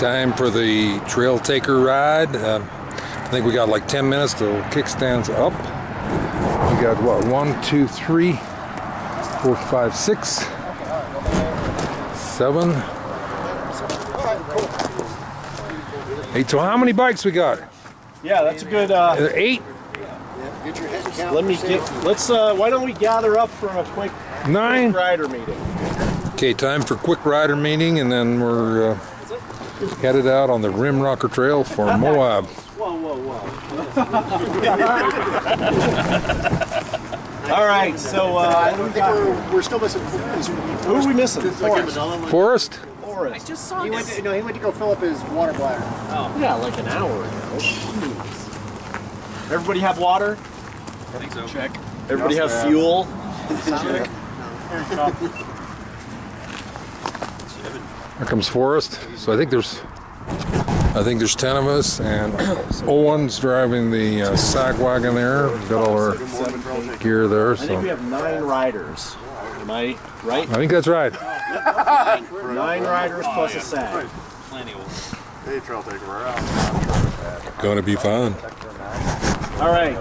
Time for the trail taker ride. I think we got like 10 minutes till kickstands up. We got what, 1, 2, 3, 4, 5, 6, 7, 8. So how many bikes we got? Yeah, that's a good 8. Let me get, let's why don't we gather up for a quick 9 rider meeting. Okay, time for quick rider meeting, and then we're headed out on the Rimrocker trail for Moab. Whoa, whoa, whoa. All right, so we're still missing. who are we missing? Forrest? I just saw he went to go fill up his water bladder. Oh. Yeah, like an hour ago. Everybody have water? I think so. Check. Everybody have fuel? Check. Here comes Forrest. So I think there's 10 of us, and Owen's driving the sag wagon there. We've got all our gear there. I think we have 9 riders. Am I right? I think that's right. 9 riders plus a sag. Plenty of. Hey, trail taker, we're out. Going to be fun. All right.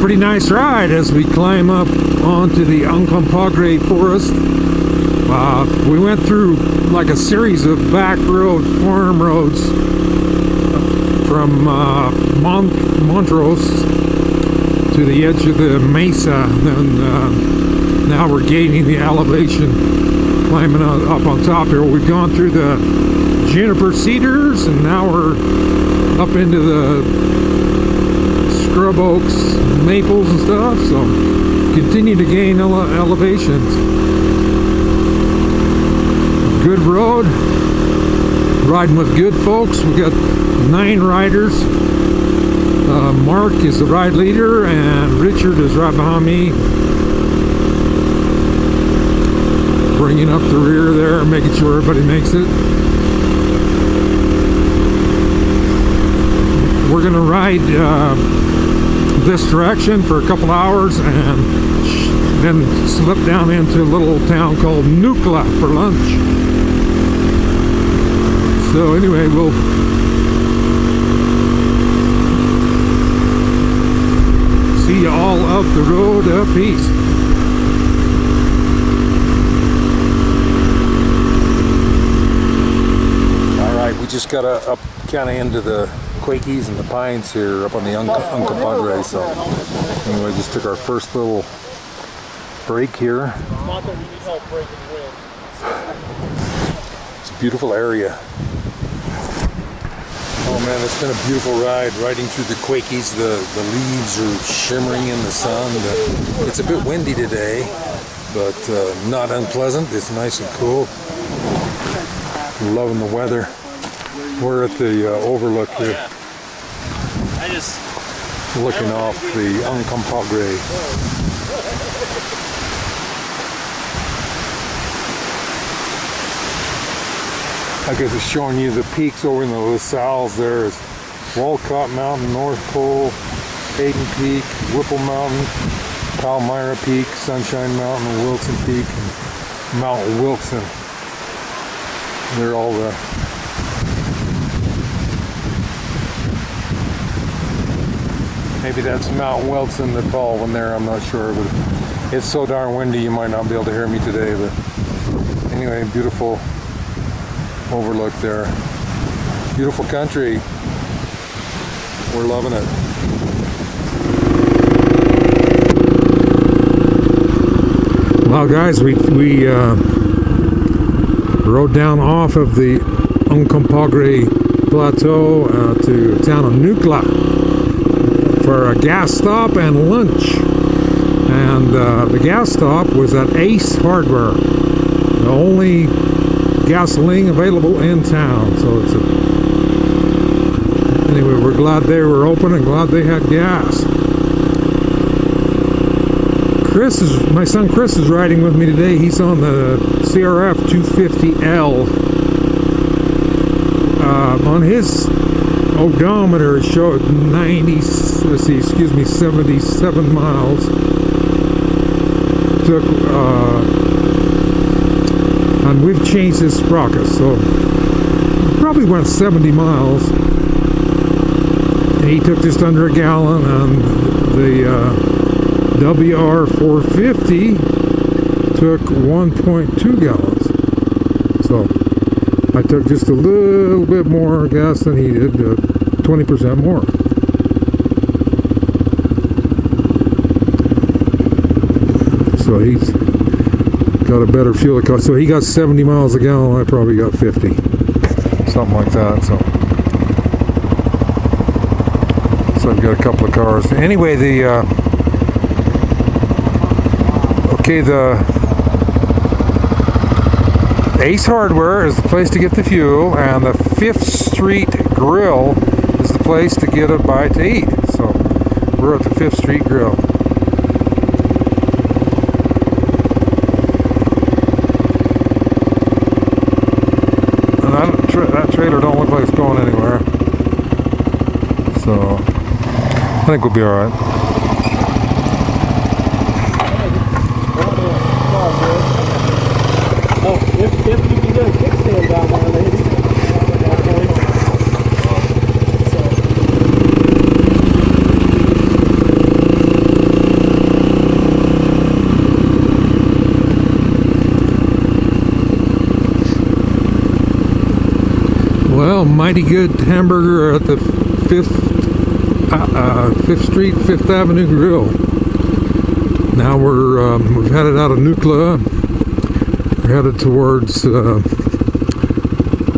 Pretty nice ride as we climb up onto the Uncompahgre forest. We went through like a series of back road farm roads from Montrose to the edge of the mesa. Then now we're gaining the elevation, climbing up on top here. We've gone through the juniper cedars, and now we're up into the scrub oaks, maples and stuff, so continue to gain elevations. Good road, riding with good folks. We got 9 riders. Mark is the ride leader, and Richard is right behind me, bringing up the rear there, making sure everybody makes it. We're gonna ride this direction for a couple hours and then slip down into a little town called Nukla for lunch. So anyway, we'll see you all up the road up east. All right, we just got up kind of into the Quakies and the pines here up on the Uncompahgre. So anyway, just took our first little break here. It's a beautiful area. Oh man, it's been a beautiful ride riding through the Quakies. The leaves are shimmering in the sun. It's a bit windy today, but not unpleasant. It's nice and cool. I'm loving the weather. We're at the overlook here. Looking off the Uncompahgre. I guess it's showing you the peaks over in the LaSalle's. There is Walcott Mountain, North Pole, Hayden Peak, Whipple Mountain, Palmyra Peak, Sunshine Mountain, Wilson Peak, and Mount Wilson. They're all the maybe that's Mount Wilson that's all in there, I'm not sure, but it's so darn windy you might not be able to hear me today. But anyway, beautiful overlook there. Beautiful country. We're loving it. Well guys, we rode down off of the Uncompahgre plateau to the town of Nukla for a gas stop and lunch. And the gas stop was at Ace Hardware, the only gasoline available in town. So it's anyway, we're glad they were open and glad they had gas. My son Chris is riding with me today. He's on the CRF 250L. On his odometer it showed 77 miles. Took and we've changed his sprocket, so probably went 70 miles. He took just under a gallon, and the WR450 took 1.2 gallons. So I took just a little bit more gas than he did, 20% more. So he's got a better fuel economy. So he got 70 miles a gallon. I probably got 50, something like that. So I've got a couple of cars. Anyway, the Ace Hardware is the place to get the fuel, and the 5th Street Grill is the place to get a bite to eat. So we're at the 5th Street Grill. And that trailer don't look like it's going anywhere. So I think we'll be alright. If you can get a kickstand down there, maybe. Well, mighty good hamburger at the 5th Street, 5th Avenue Grill. Now we've headed out of Nukla. Headed towards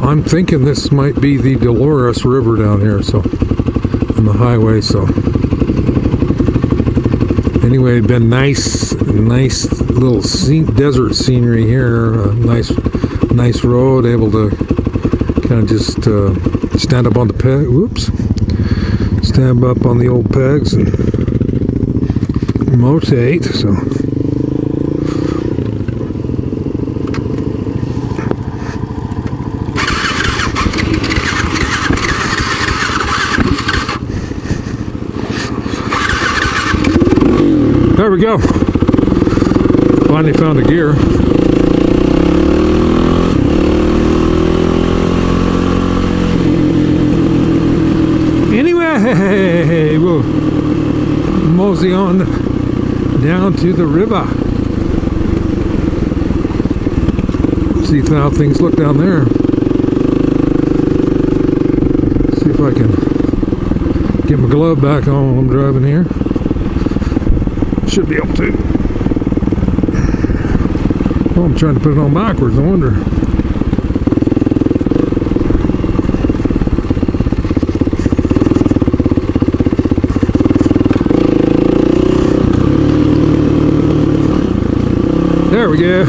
I'm thinking this might be the Dolores River down here, so on the highway. So anyway, been nice little desert scenery here. Nice road, able to kind of just stand up on the peg. Whoops, stand up on the old pegs and rotate. So. There we go. Finally found a gear. Anyway, we'll mosey on down to the river. See how things look down there. See if I can get my glove back on while I'm driving here. Should be able to. Oh, I'm trying to put it on backwards, I wonder. There we go.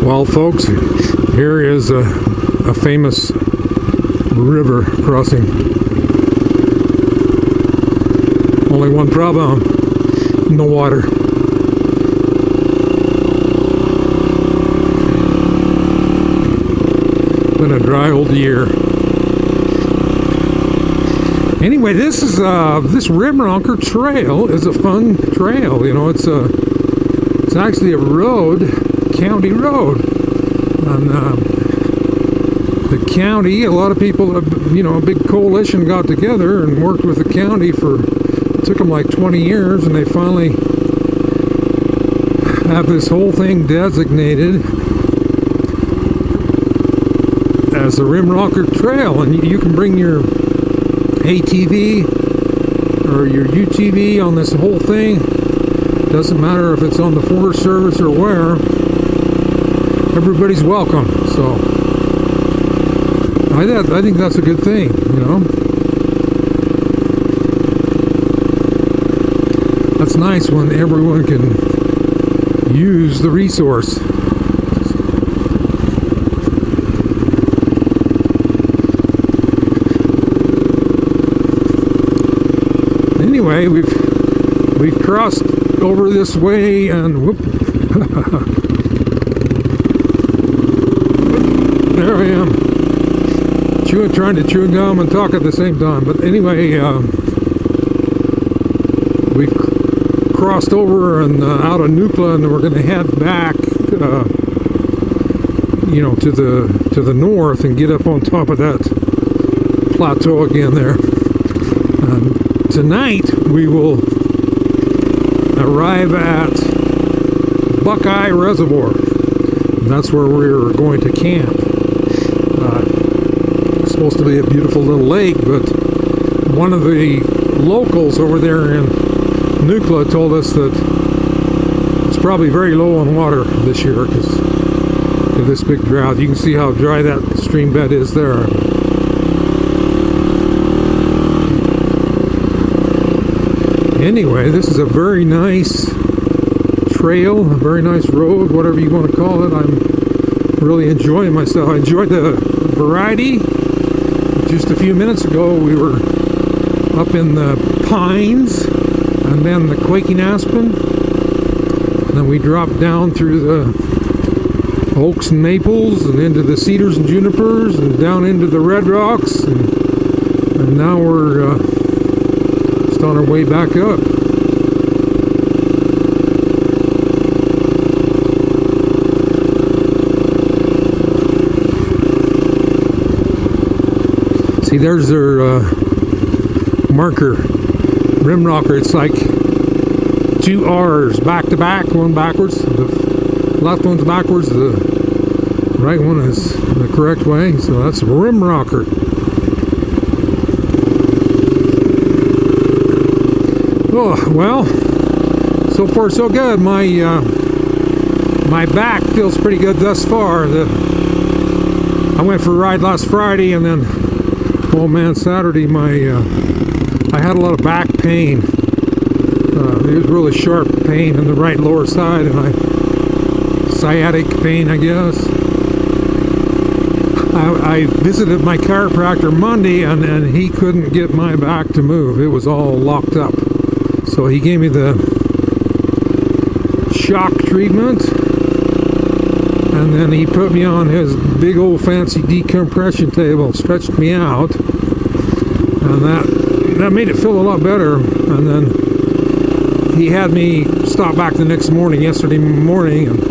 Well, folks, here is a famous river crossing. Only one problem, no water. Been a dry old year. Anyway, this Rimrocker trail is a fun trail. You know, it's actually a road. County road, and the county, a lot of people, you know, a big coalition got together and worked with the county it took them like 20 years, and they finally have this whole thing designated as the Rimrocker Trail, and you can bring your ATV or your UTV on this whole thing, doesn't matter if it's on the Forest Service or where, everybody's welcome. So I think that's a good thing, you know. That's nice when everyone can use the resource. Anyway, we've crossed over this way, and whoop. There I am, trying to chew gum and talk at the same time. But anyway, we've crossed over and out of Nucla, and we're going to head back, you know, to the north and get up on top of that plateau again there. Tonight we will arrive at Buckeye Reservoir, and that's where we're going to camp. It's supposed to be a beautiful little lake, but one of the locals over there in Nucla told us that it's probably very low on water this year because of this big drought. You can see how dry that stream bed is there. Anyway, this is a very nice trail, a very nice road, whatever you want to call it. I'm really enjoying myself. I enjoyed the variety. Just a few minutes ago, we were up in the pines, and then the quaking aspen. And then we dropped down through the oaks and maples, and into the cedars and junipers, and down into the red rocks. And now we're on our way back up. See, there's their marker, Rimrocker. It's like two R's back to back, one backwards. The left one's backwards, the right one is the correct way. So that's Rimrocker. Oh, well, so far so good. My back feels pretty good thus far. I went for a ride last Friday, and then, oh man, Saturday I had a lot of back pain. It was really sharp pain in the right lower side, and sciatic pain, I guess. I visited my chiropractor Monday, and he couldn't get my back to move. It was all locked up. So he gave me the shock treatment, and then he put me on his big old fancy decompression table, stretched me out, and that made it feel a lot better. And then he had me stop back the next morning, yesterday morning, and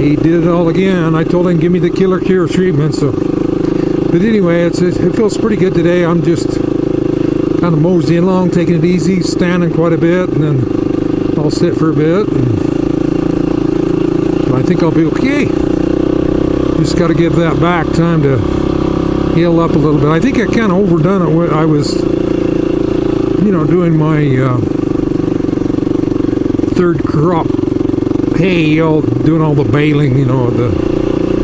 he did it all again. I told him, give me the killer cure treatment. So, but anyway, it feels pretty good today. I'm just kind of moseying along, taking it easy, standing quite a bit, and then I'll sit for a bit, and I think I'll be okay. Just got to give that back time to heal up a little bit. I think I kind of overdone it when I was, you know, doing my third crop hay, doing all the baling, you know,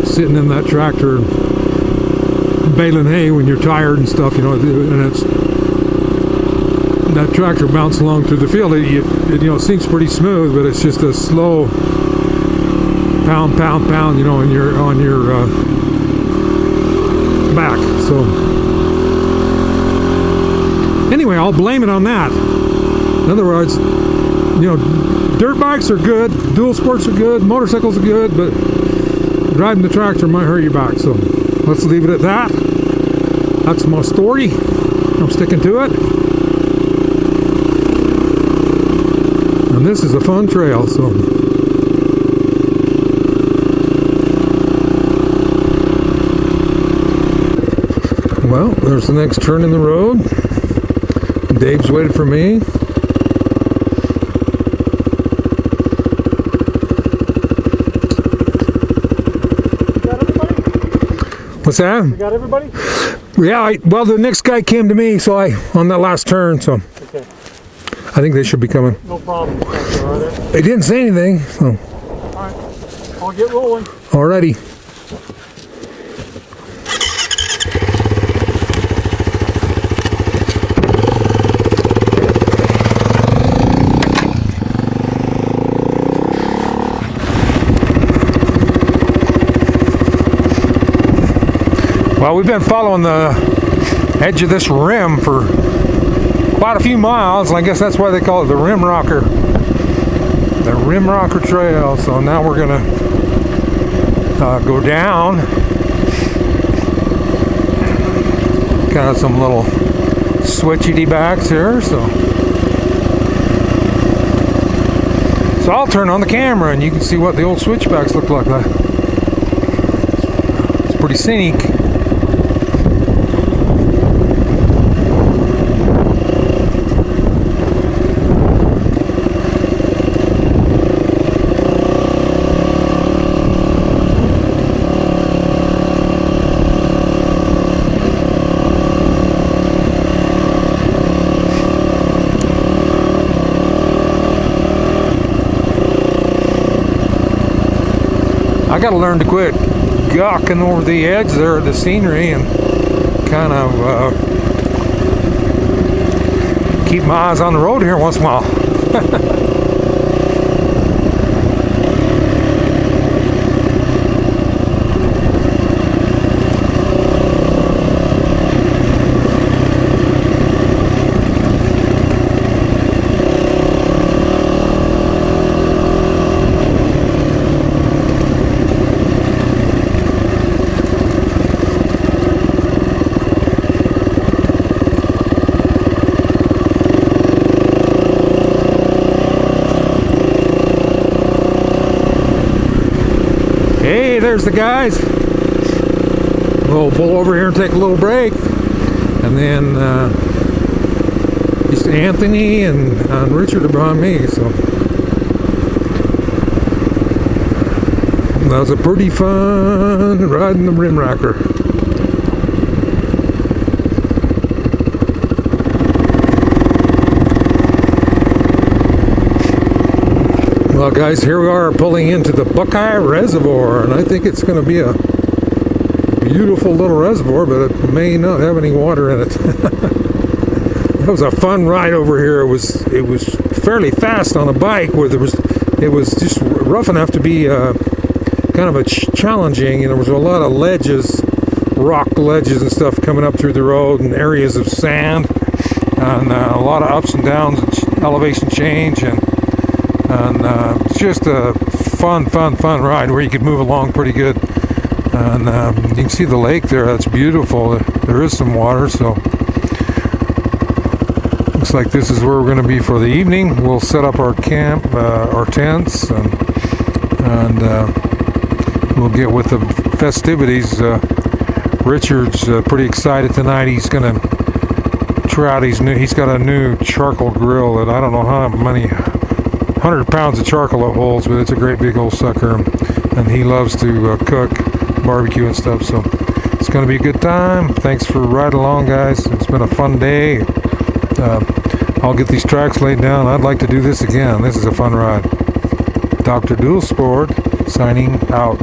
sitting in that tractor baling hay when you're tired and stuff, you know, and it's that tractor bouncing along through the field. It you know, it seems pretty smooth, but it's just a slow pound, pound, pound, you know, on your back. So anyway, I'll blame it on that. In other words, you know, dirt bikes are good, dual sports are good, motorcycles are good, but driving the tractor might hurt your back. So let's leave it at that. That's my story. I'm sticking to it. And this is a fun trail, so. Well, there's the next turn in the road. Dave's waited for me. What's that? You got everybody? Yeah, well, the next guy came to me, so on that last turn, so. Okay. I think they should be coming. No problem. Are there? They didn't say anything, so. Alright, I'll get rolling. Alrighty. Well, we've been following the edge of this rim for quite a few miles. I guess that's why they call it the Rimrocker. The Rimrocker Trail. So now we're gonna go down. Kind of some little switchy backs here. So I'll turn on the camera and you can see what the old switchbacks look like. It's pretty scenic. I gotta learn to quit gawking over the edge there of the scenery and kind of keep my eyes on the road here once in a while. Hey, there's the guys. We'll pull over here and take a little break. And then just Anthony and Richard are behind me. So that was a pretty fun ride in the Rimrocker. Well guys, here we are pulling into the Buckeye Reservoir, and I think it's going to be a beautiful little reservoir, but it may not have any water in it. That was a fun ride over here. It was fairly fast on a bike, where it was just rough enough to be kind of challenging, and there was a lot of ledges, rock ledges and stuff coming up through the road, and areas of sand, and a lot of ups and downs, elevation change, and it's just a fun ride where you could move along pretty good. And you can see the lake there. That's beautiful. There is some water, so looks like this is where we're going to be for the evening. We'll set up our camp, our tents, and we'll get with the festivities. Richard's pretty excited tonight. He's going to try out he's got a new charcoal grill that I don't know how many 100 pounds of charcoal it holds, but it's a great big old sucker, and he loves to cook, barbecue and stuff, so it's going to be a good time. Thanks for riding along, guys. It's been a fun day. I'll get these tracks laid down. I'd like to do this again. This is a fun ride. Dr. Dual Sport signing out.